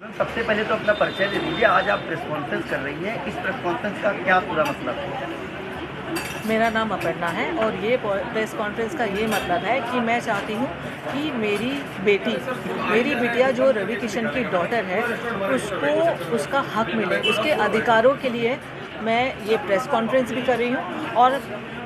सबसे पहले तो अपना परिचय दे दीजिए। आज आप प्रेस कॉन्फ्रेंस कर रही हैं, इस प्रेस कॉन्फ्रेंस का क्या पूरा मतलब है? मेरा नाम अपर्णा है और ये प्रेस कॉन्फ्रेंस का ये मतलब है कि मैं चाहती हूँ कि मेरी बिटिया जो रवि किशन की डॉटर है उसको उसका हक मिले, उसके अधिकारों के लिए मैं ये प्रेस कॉन्फ्रेंस भी कर रही हूँ और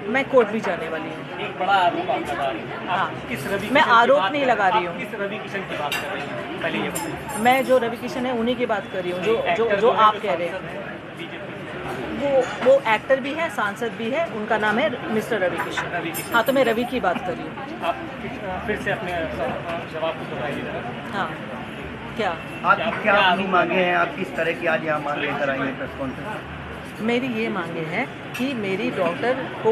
मैं कोर्ट भी जाने वाली हूँ। एक बड़ा आरोप आप लगा रही हैं। हाँ, आप किस रवि मैं किशन की आरोप बात नहीं कर- लगा रही आप हूँ। किस रवि किशन की बात कर रही हैं, पहले ये बताइए। मैं जो रवि किशन है उन्हीं की बात कर रही हूँ, जो आप कह रहे हैं। वो एक्टर भी है, सांसद भी है, उनका नाम है मिस्टर रवि किशन। हाँ, तो मैं रवि की बात कर रही हूँ। आप फिर से अपने जवाब को बताइए जरा। हाँ, क्या आपकी क्या अपनी मांगे हैं? आप किस तरह की आज यहाँ मांग लेकर आई हैं प्रेस कॉन्फ्रेंस? मेरी ये मांगे हैं कि मेरी डॉटर को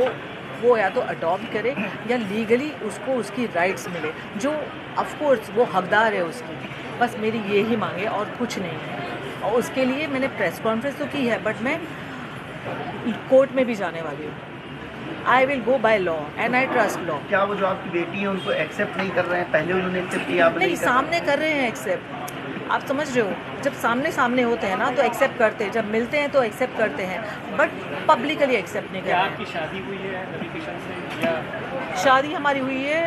वो या तो अडॉप्ट करे या लीगली उसको उसकी राइट्स मिले, जो ऑफ कोर्स वो हकदार है उसकी। बस मेरी ये ही मांगे और कुछ नहीं है। और उसके लिए मैंने प्रेस कॉन्फ्रेंस तो की है, बट मैं कोर्ट में भी जाने वाली हूँ। I will go by law and I trust law. क्या वो जो आपकी बेटी है उनको एक्सेप्ट नहीं कर रहे हैं? पहले उन्होंने एक्सेप्ट किया, आप नहीं, नहीं कर रहे? सामने कर रहे हैं एक्सेप्ट। आप समझ रहे हो, जब सामने होते हैं ना तो एक्सेप्ट करते हैं, जब मिलते हैं तो एक्सेप्ट करते हैं, बट पब्लिकली एक्सेप्ट नहीं कर क्या रहे आपकी हैं। शादी हुई है रवि किशन से या शादी हमारी हुई है,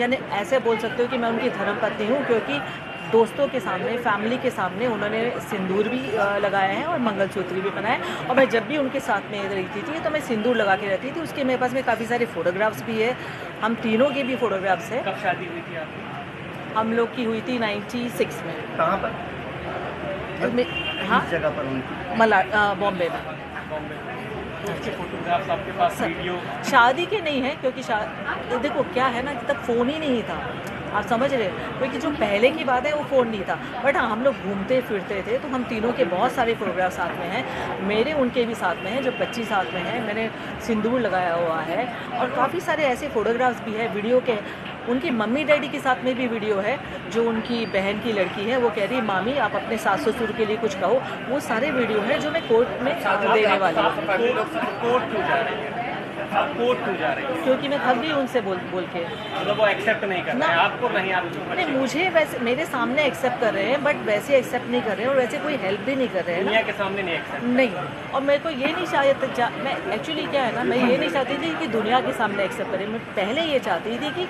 यानी ऐसे बोल सकते हो कि मैं उनकी धर्मपत्नी हूँ, क्योंकि दोस्तों के सामने, फैमिली के सामने उन्होंने सिंदूर भी लगाया है और मंगलसूत्र भी पहना है। और मैं जब भी उनके साथ में रहती थी तो मैं सिंदूर लगा के रहती थी। उसके मेरे पास में काफ़ी सारे फ़ोटोग्राफ्स भी है, हम तीनों के भी फ़ोटोग्राफ्स है। कब शादी हुई थी आपकी? हम लोग की हुई थी 96 में। कहाँ पर? हाँ, किस जगह पर हुई थी? बॉम्बे में। बॉम्बे में। तो उसके फोटोग्राफ्स आपके पास, वीडियो? शादी के नहीं है, क्योंकि देखो क्या है ना कि तब फ़ोन ही नहीं था, आप समझ रहे हो, क्योंकि जो पहले की बात है वो फ़ोन नहीं था। बट हाँ, हम लोग घूमते फिरते थे, तो हम तीनों के बहुत सारे फ़ोटोग्राफ साथ में हैं। मेरे उनके भी साथ में हैं, जब बच्ची साथ में है, मैंने सिंदूर लगाया हुआ है। और काफ़ी सारे ऐसे फ़ोटोग्राफ्स भी है वीडियो के। उनकी मम्मी डैडी के साथ में भी वीडियो है, जो उनकी बहन की लड़की है, वो कह रही है मामी आप अपने सास ससुर के लिए कुछ कहो। वो सारे वीडियो हैं जो मैं कोर्ट में देने वाली हूँ। कोर्ट क्यों जा रही है? आप कोर्ट क्यों जा रही है? क्योंकि मैं थक गई उनसे बोल के। मतलब वो एक्सेप्ट नहीं कर रहे हैं आपको, नहीं आप नहीं, मुझे वैसे मेरे सामने एक्सेप्ट कर रहे हैं, बट वैसे एक्सेप्ट नहीं कर रहे हैं और वैसे कोई हेल्प भी नहीं कर रहे हैं ना। दुनिया के सामने नहीं एक्सेप्ट। नहीं, और मेरे को ये नहीं मैं एक्चुअली क्या है ना, मैं ये नहीं चाहती थी कि दुनिया के सामने एक्सेप्ट करें। मैं पहले ये चाहती थी कि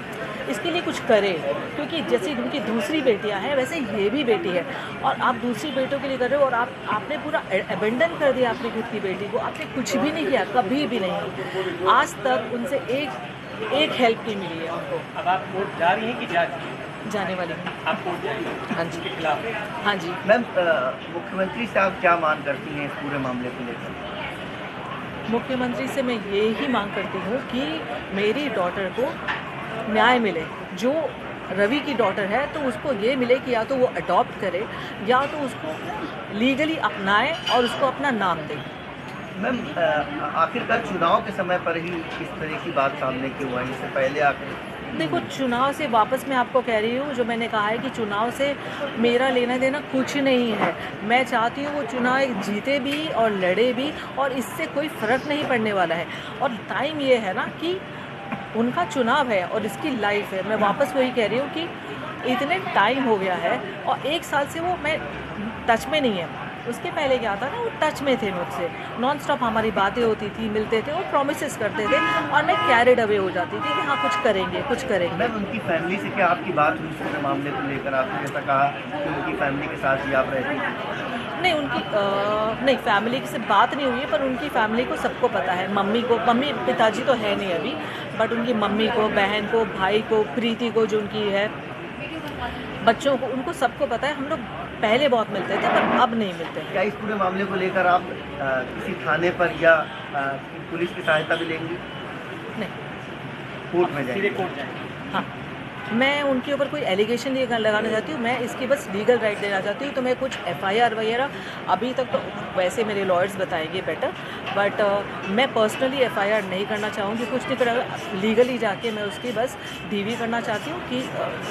इसके लिए कुछ करें, क्योंकि जैसे उनकी दूसरी बेटियां हैं वैसे ये भी बेटी है, और आप दूसरी बेटों के लिए कर रहे हो और आपने पूरा अबेंडन कर दिया अपनी खुद की बेटी को। आपने कुछ भी नहीं किया, कभी भी नहीं। आज तक उनसे एक हेल्प नहीं मिली है उनको। अब आप कोर्ट जा रही हैं कि जा चुकी हैं? जाने वाली हूँ। आप कोर्ट जाएंगे? हाँ जी। उसके खिलाफ? हाँ जी। मैम, मुख्यमंत्री से आप क्या मांग करती हैं इस पूरे मामले को लेकर? मुख्यमंत्री से मैं ये ही मांग करती हूँ कि मेरी डॉटर को न्याय मिले। जो रवि की डॉटर है तो उसको ये मिले कि या तो वो अडॉप्ट करे या तो उसको लीगली अपनाए और उसको अपना नाम दे। मैम, आखिरकार चुनाव के समय पर ही इस तरह की बात सामने क्यों आई? इससे पहले आखिर देखो, चुनाव से वापस मैं आपको कह रही हूँ, जो मैंने कहा है कि चुनाव से मेरा लेना देना कुछ नहीं है। मैं चाहती हूँ वो चुनाव जीते भी और लड़े भी, और इससे कोई फ़र्क नहीं पड़ने वाला है। और टाइम ये है ना कि उनका चुनाव है और इसकी लाइफ है। मैं वापस वही कह रही हूँ कि इतने टाइम हो गया है और 1 साल से वो मैं टच में नहीं है। उसके पहले क्या था ना, वो टच में थे मुझसे, नॉन स्टॉप हमारी बातें होती थी, मिलते थे और प्रॉमिसेस करते थे, और मैं कैरिड अवे हो जाती थी कि हाँ कुछ करेंगे। मैम, उनकी फैमिली से क्या आपकी बात हुई इस पूरे मामले को लेकर? आपने जैसा कहा कि उनकी फैमिली के साथ ही आप रहती थी। नहीं, नहीं, फैमिली से बात नहीं हुई है, पर उनकी फैमिली को सबको पता है। मम्मी पिताजी तो है नहीं अभी, बट उनकी मम्मी को, बहन को, भाई को, प्रीति को जो उनकी है, बच्चों को, उनको सबको पता है। हम लोग पहले बहुत मिलते थे पर अब नहीं मिलते हैं। क्या इस पूरे मामले को लेकर आप किसी थाने पर या पुलिस की सहायता भी लेंगी? नहीं। कोर्ट में सीधे जाएंगे? कोर्ट जाएंगे? हाँ, मैं उनके ऊपर कोई एलिगेशन नहीं लगाना चाहती हूँ, मैं इसकी बस लीगल राइट देना चाहती हूँ। तो मैं कुछ FIR वगैरह अभी तक तो वैसे मेरे लॉयर्स बताएंगे बेटर, बट मैं पर्सनली FIR नहीं करना चाहूँगी, कुछ नहीं करा। लीगली जाके मैं उसकी बस DV करना चाहती हूँ कि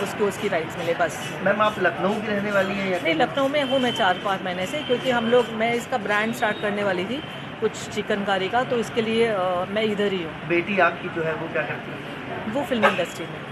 उसको उसकी राइट्स मिले, बस। मैम, आप लखनऊ की रहने वाली हैं या नहीं, लखनऊ में हूँ मैं 4-5 महीने से, क्योंकि मैं इसका ब्रांड स्टार्ट करने वाली थी कुछ चिकनकारी का, तो इसके लिए मैं इधर ही हूँ। बेटी आपकी जो है वो क्या करती है? वो फिल्म इंडस्ट्री में।